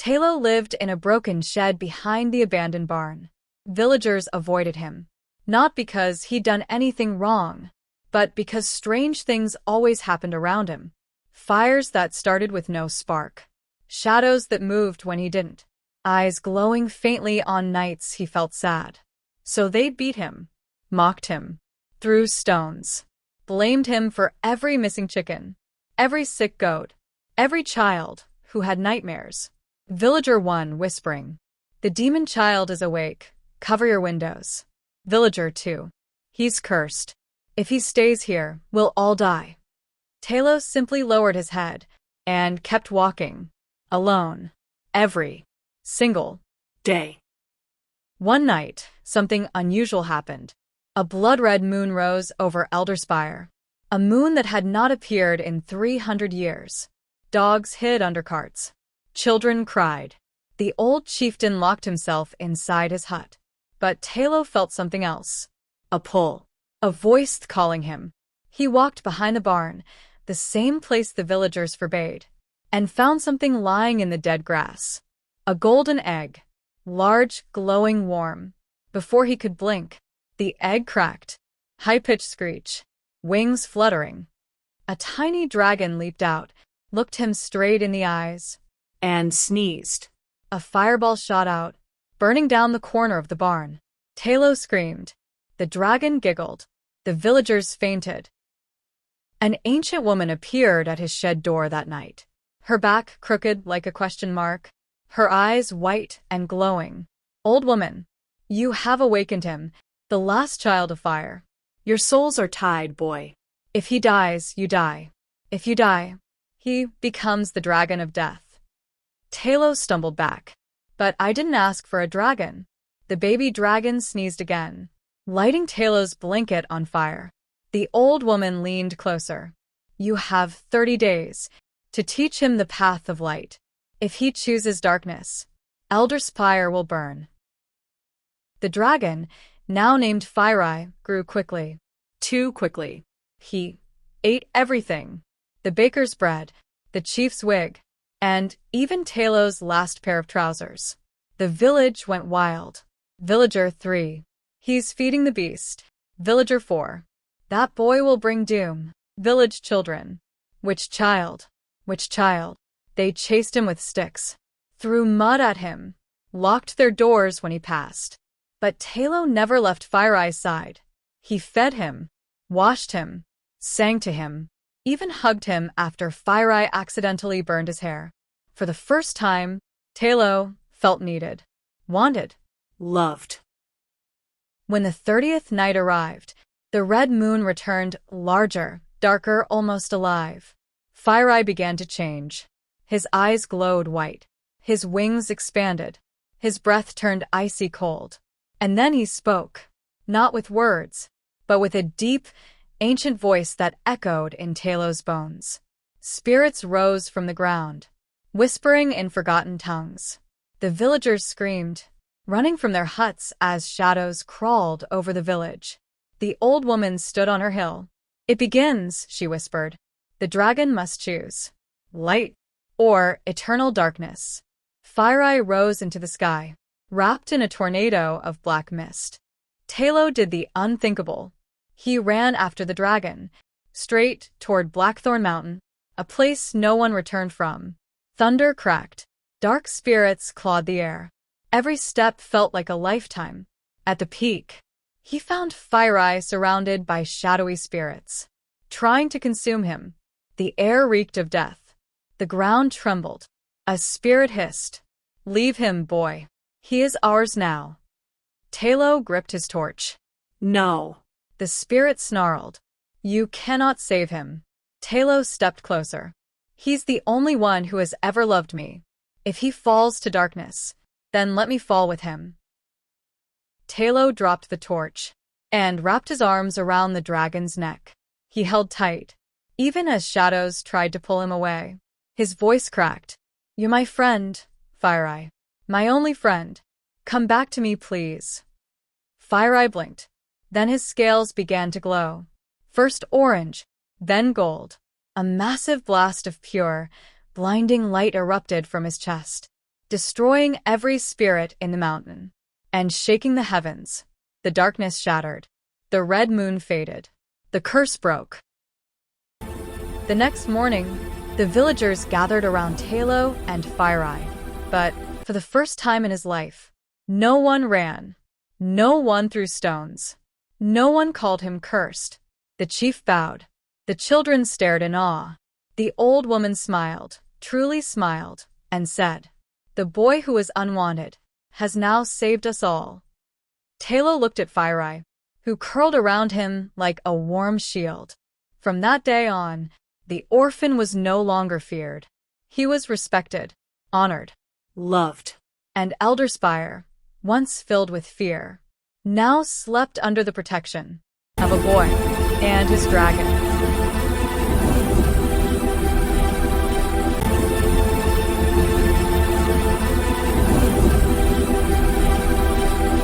Talo lived in a broken shed behind the abandoned barn. Villagers avoided him, not because he'd done anything wrong, but because strange things always happened around him. Fires that started with no spark. Shadows that moved when he didn't. Eyes glowing faintly on nights he felt sad. So they beat him, mocked him, threw stones, blamed him for every missing chicken, every sick goat, every child who had nightmares. Villager 1 whispering, "The demon child is awake. Cover your windows." Villager 2, "He's cursed. If he stays here, we'll all die." Talos simply lowered his head and kept walking, alone, every single day. One night, something unusual happened. A blood-red moon rose over Elderspire, a moon that had not appeared in 300 years. Dogs hid under carts. Children cried. The old chieftain locked himself inside his hut. But Talo felt something else. A pull. A voice calling him. He walked behind the barn, the same place the villagers forbade, and found something lying in the dead grass. A golden egg. Large, glowing, warm. Before he could blink, the egg cracked. High-pitched screech. Wings fluttering. A tiny dragon leaped out, looked him straight in the eyes, and sneezed. A fireball shot out, burning down the corner of the barn. Talo screamed. The dragon giggled. The villagers fainted. An ancient woman appeared at his shed door that night, her back crooked like a question mark, her eyes white and glowing. "Old woman, you have awakened him, the last child of fire. Your souls are tied, boy. If he dies, you die. If you die, he becomes the dragon of death." Talo stumbled back. "But I didn't ask for a dragon." The baby dragon sneezed again, lighting Talo's blanket on fire. The old woman leaned closer. "You have 30 days to teach him the path of light. If he chooses darkness, Elderspire will burn." The dragon, now named Fire, grew quickly. Too quickly. He ate everything. The baker's bread, the chief's wig, and even Talo's last pair of trousers. The village went wild. Villager 3. "He's feeding the beast." Villager 4. "That boy will bring doom." Village children. "Which child? Which child?" They chased him with sticks, threw mud at him, locked their doors when he passed. But Talo never left Fireeye's side. He fed him, washed him, sang to him, even hugged him after Fireeye accidentally burned his hair. For the first time, Talo felt needed, wanted, loved. When the 30th night arrived, the red moon returned, larger, darker, almost alive. Fireeye began to change. His eyes glowed white. His wings expanded. His breath turned icy cold. And then he spoke, not with words, but with a deep, ancient voice that echoed in Talo's bones. Spirits rose from the ground, whispering in forgotten tongues. The villagers screamed, running from their huts as shadows crawled over the village. The old woman stood on her hill. "It begins," she whispered. "The dragon must choose light or eternal darkness." Fireeye rose into the sky, wrapped in a tornado of black mist. Talo did the unthinkable. He ran after the dragon, straight toward Blackthorn Mountain, a place no one returned from. Thunder cracked. Dark spirits clawed the air. Every step felt like a lifetime. At the peak, he found Fireeye surrounded by shadowy spirits, trying to consume him. The air reeked of death. The ground trembled. A spirit hissed, "Leave him, boy. He is ours now." Talo gripped his torch. "No." The spirit snarled, "You cannot save him." Talo stepped closer. "He's the only one who has ever loved me. If he falls to darkness, then let me fall with him." Talo dropped the torch and wrapped his arms around the dragon's neck. He held tight, even as shadows tried to pull him away. His voice cracked. "You're my friend, Fireeye. My only friend. Come back to me, please." Fireeye blinked. Then his scales began to glow. First orange, then gold. A massive blast of pure, blinding light erupted from his chest. destroying every spirit in the mountain, and shaking the heavens. The darkness shattered. The red moon faded. The curse broke. The next morning, the villagers gathered around Talo and FireEye. But, for the first time in his life, no one ran. No one threw stones. No one called him cursed. The chief bowed. The children stared in awe. The old woman smiled, truly smiled, and said, "The boy who was unwanted has now saved us all." Talo looked at FireEye, who curled around him like a warm shield. From that day on, the orphan was no longer feared. He was respected, honored, loved. And Elderspire, once filled with fear, now slept under the protection of a boy and his dragon.